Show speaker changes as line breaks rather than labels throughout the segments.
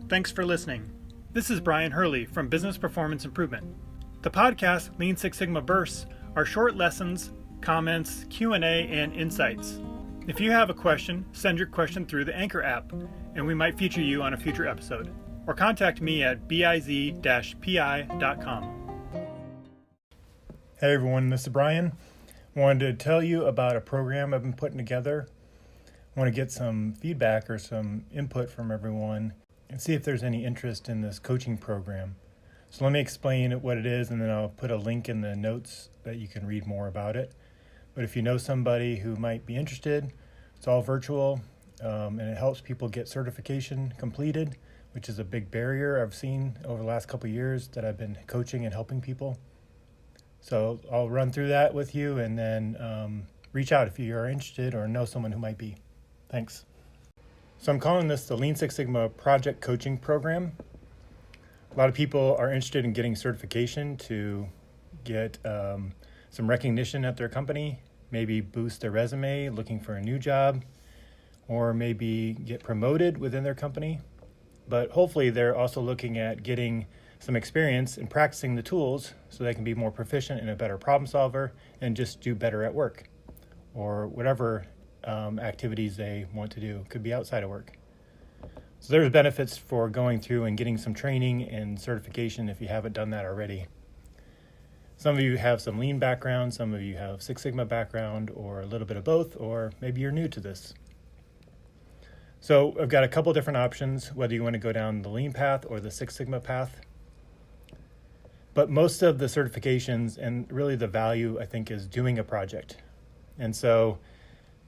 Thanks for listening. This is Brian Hurley from Business Performance Improvement. The podcast Lean Six Sigma Bursts are short lessons, comments, Q&A, and insights. If you have a question, send your question through the Anchor app, and we might feature you on a future episode. Or contact me at biz-pi.com. Hey everyone, this is Brian. Wanted to tell you about a program I've been putting together. I want to get some feedback or some input from everyone and see if there's any interest in this coaching program. So let me explain what it is, and then I'll put a link in the notes that you can read more about it. But if you know somebody who might be interested, it's all virtual, and it helps people get certification completed, which is a big barrier I've seen over the last couple of years that I've been coaching and helping people. So I'll run through that with you, and then reach out if you are interested or know someone who might be. Thanks. So I'm calling this the Lean Six Sigma Project Coaching Program. A lot of people are interested in getting certification to get some recognition at their company, maybe boost their resume, looking for a new job, or maybe get promoted within their company. But hopefully they're also looking at getting some experience in practicing the tools so they can be more proficient and a better problem solver and just do better at work or whatever activities they want to do. Could be outside of work. So there's benefits for going through and getting some training and certification if you haven't done that already. Some of you have some lean background, some of you have Six Sigma background, or a little bit of both, or maybe you're new to this. So I've got a couple different options, whether you want to go down the lean path or the Six Sigma path. But most of the certifications and really the value, I think, is doing a project. And so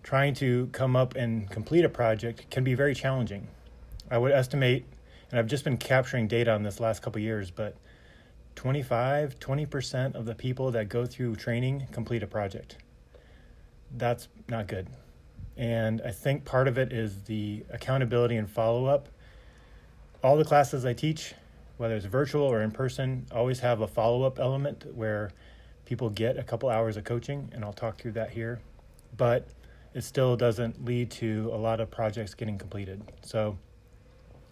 trying to come up and complete a project can be very challenging. I would estimate, and I've just been capturing data on this last couple of years, but 20% of the people that go through training complete a project. That's not good. And I think part of it is the accountability and follow-up. All the classes I teach, whether it's virtual or in person, always have a follow-up element where people get a couple hours of coaching, and I'll talk through that here. But it still doesn't lead to a lot of projects getting completed. So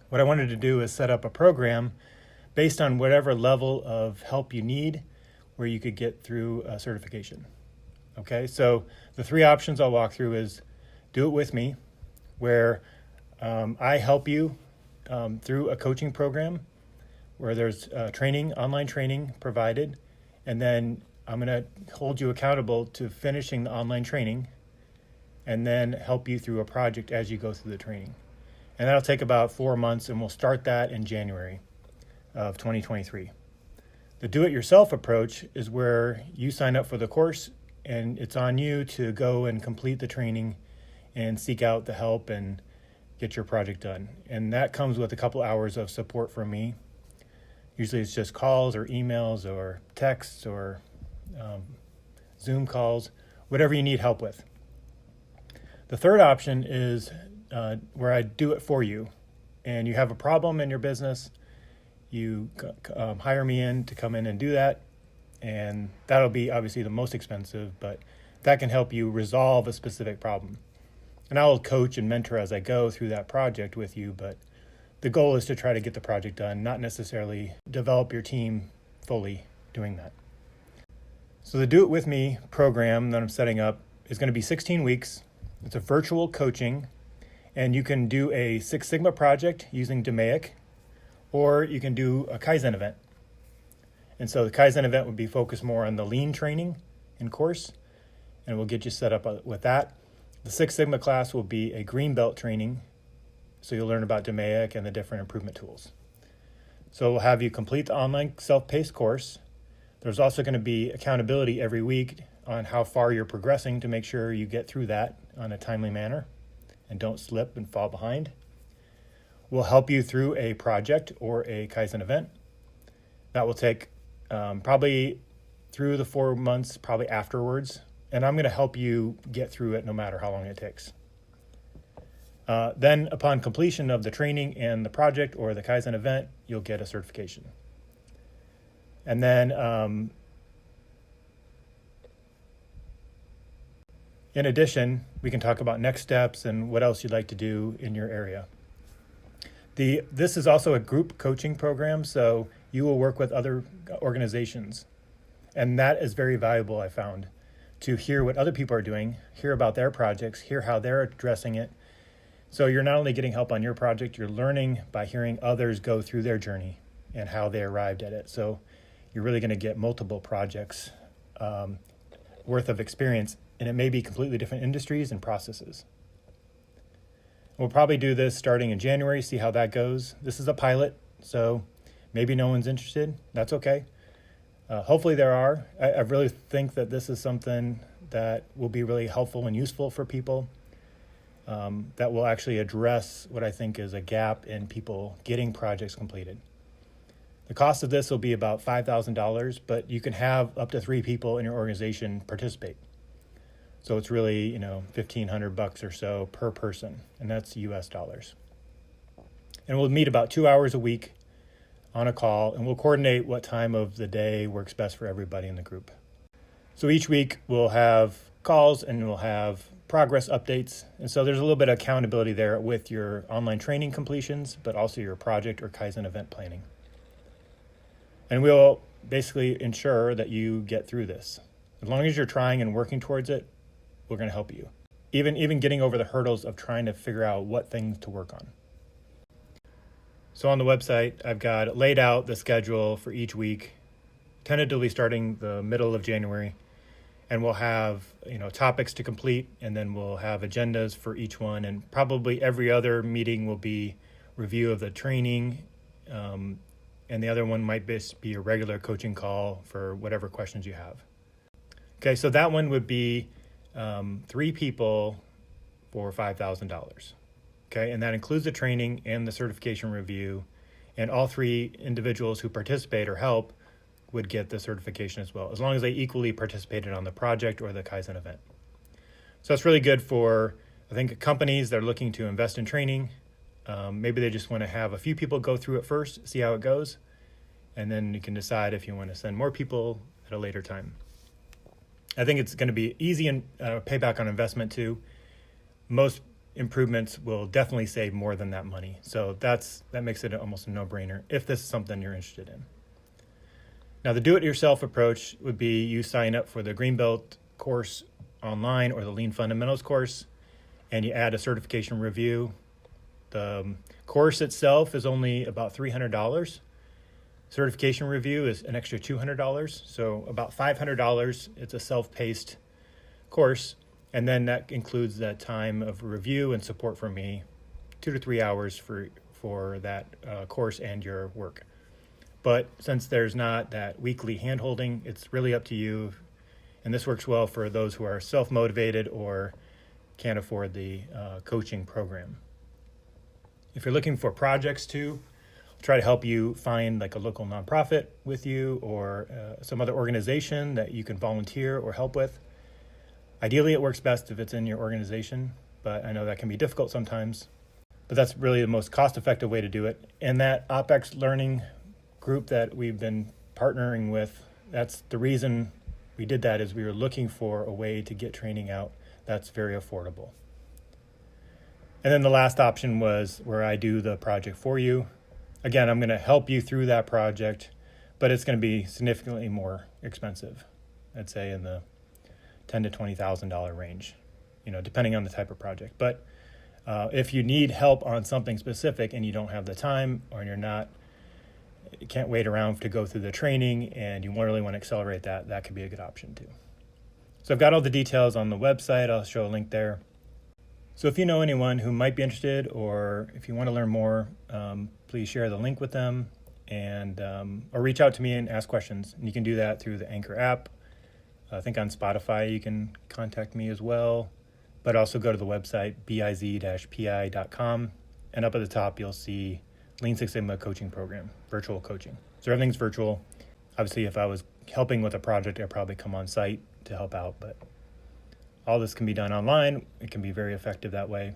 what I wanted to do is set up a program based on whatever level of help you need where you could get through a certification. Okay, so the three options I'll walk through is do it with me, where I help you through a coaching program where there's training, online training provided, and then I'm going to hold you accountable to finishing the online training and then help you through a project as you go through the training. And that'll take about 4 months, and we'll start that in January of 2023. The do-it-yourself approach is where you sign up for the course, and it's on you to go and complete the training and seek out the help and get your project done. And that comes with a couple hours of support from me. Usually it's just calls or emails or texts or Zoom calls, whatever you need help with. The third option is where I do it for you, and you have a problem in your business, you hire me in to come in and do that, and that'll be obviously the most expensive, but that can help you resolve a specific problem. And I'll coach and mentor as I go through that project with you, but the goal is to try to get the project done, not necessarily develop your team fully doing that. So the Do It With Me program that I'm setting up is going to be 16 weeks. It's a virtual coaching, and you can do a Six Sigma project using DMAIC, or you can do a kaizen event. And so the kaizen event would be focused more on the lean training and course, and we'll get you set up with that. The Six Sigma class will be a green belt training, so you'll learn about DMAIC and the different improvement tools. So we'll have you complete the online self-paced course. There's also going to be accountability every week on how far you're progressing to make sure you get through that on a timely manner and don't slip and fall behind. We'll help you through a project or a kaizen event. That will take probably through the 4 months, probably afterwards, and I'm going to help you get through it no matter how long it takes. Then upon completion of the training and the project or the kaizen event, you'll get a certification. And then in addition, we can talk about next steps and what else you'd like to do in your area. This is also a group coaching program, so you will work with other organizations. And that is very valuable, I found, to hear what other people are doing, hear about their projects, hear how they're addressing it. So you're not only getting help on your project, you're learning by hearing others go through their journey and how they arrived at it. So you're really going to get multiple projects worth of experience, and it may be completely different industries and processes. We'll probably do this starting in January, see how that goes. This is a pilot, so maybe no one's interested. That's okay. Hopefully there are. I really think that this is something that will be really helpful and useful for people, that will actually address what I think is a gap in people getting projects completed. The cost of this will be about $5,000, but you can have up to 3 people in your organization participate. So it's really, $1,500 or so per person, and that's US dollars. And we'll meet about 2 hours a week on a call, and we'll coordinate what time of the day works best for everybody in the group. So each week we'll have calls and we'll have progress updates. And so there's a little bit of accountability there with your online training completions, but also your project or kaizen event planning. And we'll basically ensure that you get through this. As long as you're trying and working towards it, we're going to help you. Even getting over the hurdles of trying to figure out what things to work on. So on the website, I've got laid out the schedule for each week, tentatively starting the middle of January. And we'll have, topics to complete, and then we'll have agendas for each one. And probably every other meeting will be review of the training, and the other one might just be a regular coaching call for whatever questions you have. Okay, so that one would be 3 people for $5,000. Okay, and that includes the training and the certification review, and all 3 individuals who participate or help would get the certification as well, as long as they equally participated on the project or the kaizen event. So that's really good for, I think, companies that are looking to invest in training. Maybe they just want to have a few people go through it first, see how it goes, and then you can decide if you want to send more people at a later time. I think it's going to be easy and payback on investment too. Most improvements will definitely save more than that money. So that makes it almost a no-brainer if this is something you're interested in. Now, the do-it-yourself approach would be you sign up for the Greenbelt course online or the Lean Fundamentals course, and you add a certification review. The course itself is only about $300. Certification review is an extra $200, so about $500. It's a self-paced course, and then that includes that time of review and support from me, 2 to 3 hours for that course and your work. But since there's not that weekly hand-holding, it's really up to you, and this works well for those who are self-motivated or can't afford the coaching program. If you're looking for projects too, I'll try to help you find like a local nonprofit with you or some other organization that you can volunteer or help with. Ideally, it works best if it's in your organization, but I know that can be difficult sometimes. But that's really the most cost-effective way to do it. And that OpEx learning group that we've been partnering with, that's the reason we did that, is we were looking for a way to get training out that's very affordable. And then the last option was where I do the project for you. Again, I'm going to help you through that project, but it's going to be significantly more expensive. I'd say in the $10,000 to $20,000 range, depending on the type of project. But if you need help on something specific and you don't have the time, or you can't wait around to go through the training and you really want to accelerate that could be a good option too. So I've got all the details on the website. I'll show a link there. So if you know anyone who might be interested, or if you want to learn more, please share the link with them, and or reach out to me and ask questions. And you can do that through the Anchor app. I think on Spotify you can contact me as well, but also go to the website biz-pi.com, and up at the top you'll see Lean Six Sigma coaching program, virtual coaching. So everything's virtual. Obviously, if I was helping with a project, I'd probably come on site to help out, but all this can be done online. It can be very effective that way,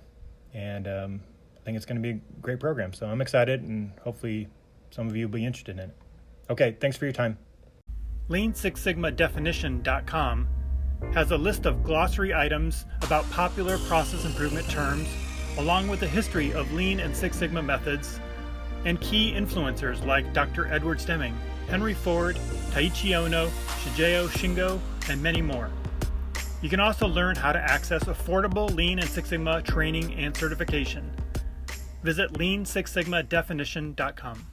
and I think it's going to be a great program. So I'm excited, and hopefully some of you will be interested in it. Okay, thanks for your time. Lean6sigmadefinition.com has a list of glossary items about popular process improvement terms, along with the history of Lean and Six Sigma methods, and key influencers like Dr. Edward Stemming, Henry Ford, Taiichi Ono, Shigeo Shingo, and many more. You can also learn how to access affordable Lean and Six Sigma training and certification. Visit leansixsigmadefinition.com.